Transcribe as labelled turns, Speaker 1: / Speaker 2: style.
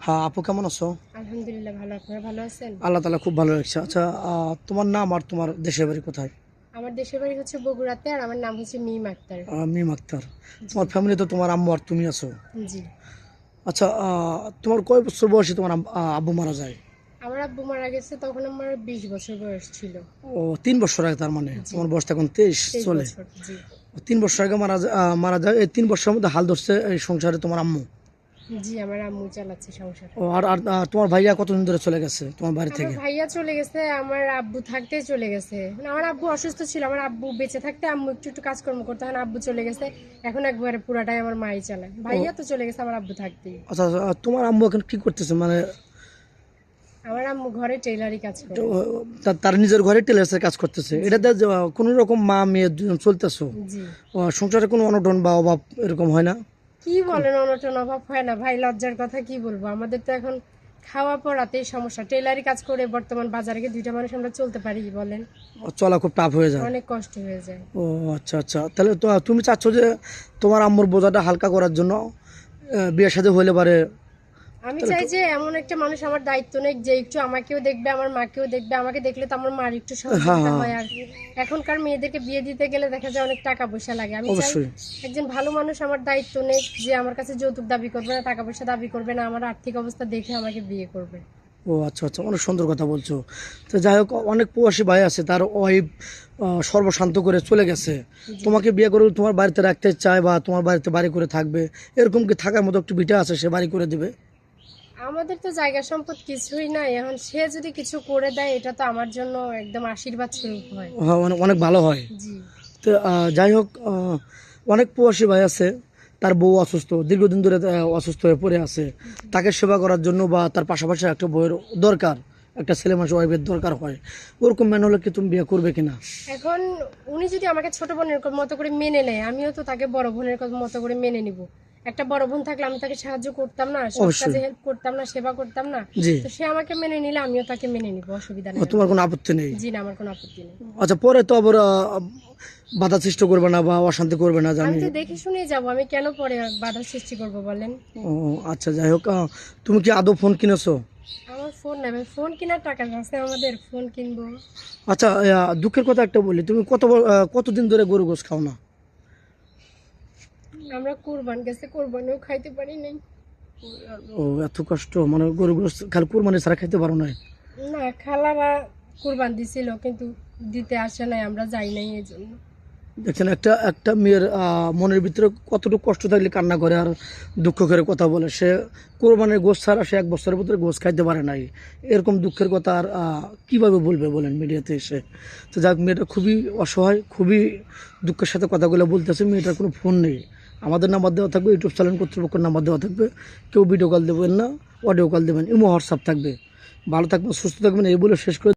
Speaker 1: হ্যাঁ আপু, কেমন আছো?
Speaker 2: আলহামদুলিল্লাহ ভালো। আপনারা ভালো আছেন?
Speaker 1: আল্লাহ তাআলা খুব ভালো রাখছে। আচ্ছা, তোমার নাম আর তোমার দেশের বাড়ি কোথায়?
Speaker 2: আমার দেশের বাড়ি হচ্ছে বগুড়াতে, আর আমার নাম হচ্ছে মিম আক্তার।
Speaker 1: মিম আক্তার।
Speaker 2: জি।
Speaker 1: তোমার ফ্যামিলি তো তোমার আম্মু আর তুমি আছো।
Speaker 2: জি।
Speaker 1: আচ্ছা, তোমার কয় বছর বয়সে তোমার আব্বু মারা যায়?
Speaker 2: আমার আব্বু মারা গেছে তখন আমার 20 বছর বয়স ছিল।
Speaker 1: ও, 3 বছর আগে। তার মানে
Speaker 2: জি।
Speaker 1: তোমার বয়স এখন 23
Speaker 2: 23
Speaker 1: চলে।
Speaker 2: বছর জি।
Speaker 1: 3 বছর আগে মারা যায়। এই 3 বছরের মধ্যে হাল ধরছে এই সংসারে তোমার আম্মু।
Speaker 2: জি, আমার আম্মু চালাচ্ছে সংসার।
Speaker 1: ও, আর আর তোমার ভাইয়া কতদিন ধরে চলে গেছে তোমার বাড়ি
Speaker 2: আমার
Speaker 1: থেকে?
Speaker 2: ভাইয়া চলে গেছে, আমার আব্বু থাকতেই চলে গেছে। মানে আমার আব্বু অসুস্থ ছিল, আমার আব্বু বেঁচে থাকতে আম্মু একটু একটু কাজকর্ম করতে, এখন আব্বু চলে গেছে। এখন একবারে পুরাটাই আমার মাই চালায়।
Speaker 1: ও
Speaker 2: ভাইয়া তো চলে গেছে আমার আব্বু থাকতেই।
Speaker 1: আচ্ছা, আচ্ছা, তোমার আম্মু এখন কি করতেছে মানে?
Speaker 2: আমার আম্মু ঘরে টেইলারি কাজ
Speaker 1: তো,
Speaker 2: করে।
Speaker 1: তার নিজের ঘরে টেলার্সের কাজ করতেছে, এটাতে কোনো রকম মা মেয়ে দুজন চলতেছো?
Speaker 2: জি।
Speaker 1: সংসারে কোনো অনটন বা অভাব এরকম হয় না?
Speaker 2: কি বলেন, অনটন অভাব হয় না ভাই? লজ্জার কথা কি বলবো, আমাদের তো এখন খাওয়া পড়াতেই সমস্যা। টেলারি কাজ করে বর্তমান বাজারে গিয়ে দুইটা মানুষ আমরা চলতে পারি বলেন?
Speaker 1: চলা খুব টাফ হয়ে যায়।
Speaker 2: অনেক কষ্ট হয়ে যায়।
Speaker 1: ও আচ্ছা, আচ্ছা, তাহলে তো তুমি চাচ্ছ যে তোমার আম্মুর বোঝাটা হালকা করার জন্য বিয়ের সাথে হইলে পারে।
Speaker 2: আমি
Speaker 1: তাহলে
Speaker 2: চাই
Speaker 1: তো
Speaker 2: যে এমন একটা মানুষ আমার দায়িত্ব নেক, যে একটু আমাকেও দেখবে, আমার মাকেও দেখবে। আমাকে দেখলে তো আমার মার একটু
Speaker 1: হ্যাঁ,
Speaker 2: সহযোগিতা
Speaker 1: হ্যাঁ,
Speaker 2: হয়। আর এখনকার মেয়েদেরকে বিয়ে দিতে গেলে দেখা যায় অনেক টাকা পয়সা লাগে। আমি চাই
Speaker 1: অবশ্যই।
Speaker 2: একজন ভালো মানুষ আমার দায়িত্ব নেক, যে আমার কাছে যৌতুক দাবি করবে না, টাকা পয়সা দাবি করবে না, আমার আর্থিক অবস্থা দেখে আমাকে বিয়ে করবে।
Speaker 1: ও আচ্ছা, আচ্ছা, অনেক সুন্দর কথা বলছো। তো যাই হোক, অনেক প্রবাসী ভাই আছে তার ওয়াইফ সর্বশান্ত করে চলে গেছে,
Speaker 2: জি।
Speaker 1: তোমাকে বিয়ে করে তোমার বাড়িতে রাখতে চায় বা তোমার বাড়িতে বাড়ি করে থাকবে, এরকম কি থাকার মতো একটু ভিটা আছে, সে বাড়ি করে দিবে?
Speaker 2: আমাদের তো জায়গা সম্পদ কিছুই নাই, এখন সে যদি কিছু করে দেয় এটা তো আমার জন্য একদম আশীর্বাদ স্বরূপ হয়।
Speaker 1: হ্যাঁ, অনেক অনেক ভালো হয়।
Speaker 2: জি।
Speaker 1: তো যাই হোক, অনেক প্রবাসী ভাই আছে তার বউ অসুস্থ, দীর্ঘদিন ধরে অসুস্থ হয়ে পড়ে আছে, তাকে সেবা করার জন্য বা তার পাশাপাশি একটা বউয়ের দরকার, একটা ছেলে মানুষ ওয়াইফের দরকার হয়। ওরকম ম্যান হলে কি তুমি বিয়ে করবে কিনা?
Speaker 2: এখন উনি যদি আমাকে ছোট বোনের মতো করে মেনে নেয়, আমিও তো তাকে বড় বোনের মতো করে মেনে নিব। একটা বড় বোন থাকলে আমি তাকে সাহায্য করতাম না, সব
Speaker 1: অবশ্যই।
Speaker 2: কাজে হেল্প করতাম না, সেবা করতাম না?
Speaker 1: জি।
Speaker 2: তো সে আমাকে মেনে নিলে আমিও তাকে মেনে নিব, অসুবিধা নেই
Speaker 1: তোমার
Speaker 2: আমার।
Speaker 1: কোনো আপত্তি নেই?
Speaker 2: জি না, আমার কোনো আপত্তি নেই।
Speaker 1: আচ্ছা, পরে তো আবার বাধা সৃষ্টি করবে না বা অশান্তি করবে না
Speaker 2: আমি
Speaker 1: জানি?
Speaker 2: তো দেখে শুনে যাব, আমি কেন পরে বাধা সৃষ্টি করব বলেন?
Speaker 1: ও আচ্ছা, যাই হোক, তুমি কি আদৌ ফোন কিনেছো?
Speaker 2: আমার ফোন নেবে, ফোন কেনার টাকা আছে আমাদের, ফোন কিনবো?
Speaker 1: আচ্ছা, দুঃখের কথা একটা বলি, তুমি কতদিন ধরে গরু গোস খাও না?
Speaker 2: আমরা কুরবান গেছে, কোরবানিও খাইতে পারি নাই।
Speaker 1: ও, এত কষ্ট, মানে গরু গোস খালি কুরবানি ছাড়া খাইতে পারো না?
Speaker 2: না, খালারা কুরবান দিছিল কিন্তু দিতে আসে নাই, আমরা যাই নাই এই জন্য।
Speaker 1: দেখছেন, একটা একটা মেয়ের মনের ভিতরে কতটুকু কষ্ট থাকলে কান্না করে আর দুঃখ করে কথা বলে। সে কোরবানির গোশ ছাড়া সে 1 বছরের ভিতরে গোশ খাইতে পারে নাই, এরকম দুঃখের কথা আর কীভাবে বলবে বলেন মিডিয়াতে এসে? তো যাক, মেয়েটা খুবই অসহায়, খুবই দুঃখের সাথে কথাগুলো বলতেছে। মেয়েটার কোনো ফোন নেই, আমাদের নাম্বার দেওয়া থাকবে, ইউটিউব চ্যানেল কর্তৃপক্ষের নাম্বার দেওয়া থাকবে, কেউ ভিডিও কল দেবেন না, অডিও কল দেবেন, ইমো হোয়াটসঅ্যাপ থাকবে। ভালো থাকবেন, সুস্থ থাকবেন, এই বলে শেষ করে